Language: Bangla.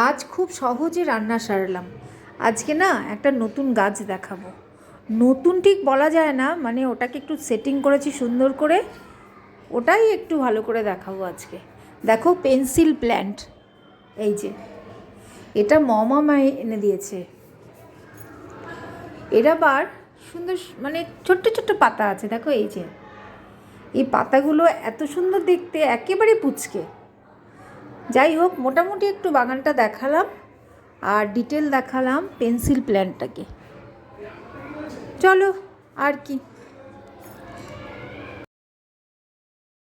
আজ খুব সহজে রান্না সারলাম। আজকে না একটা নতুন গাছ দেখাবো। নতুন ঠিক বলা যায় না, মানে ওটাকে একটু সেটিং করেছি সুন্দর করে, ওটাই একটু ভালো করে দেখাবো আজকে। দেখো, পেন্সিল প্ল্যান্ট। এই যে এটা মামা এনে দিয়েছে। এর আবার সুন্দর মানে ছোট্ট ছোট্ট পাতা আছে, দেখো এই যে এই পাতাগুলো এত সুন্দর দেখতে, একেবারে পুচকে। যাই হোক, মোটামুটি একটু বাগানটা দেখালাম আর ডিটেল দেখালাম পেন্সিল প্ল্যান্টটাকে। চলো, আর কি।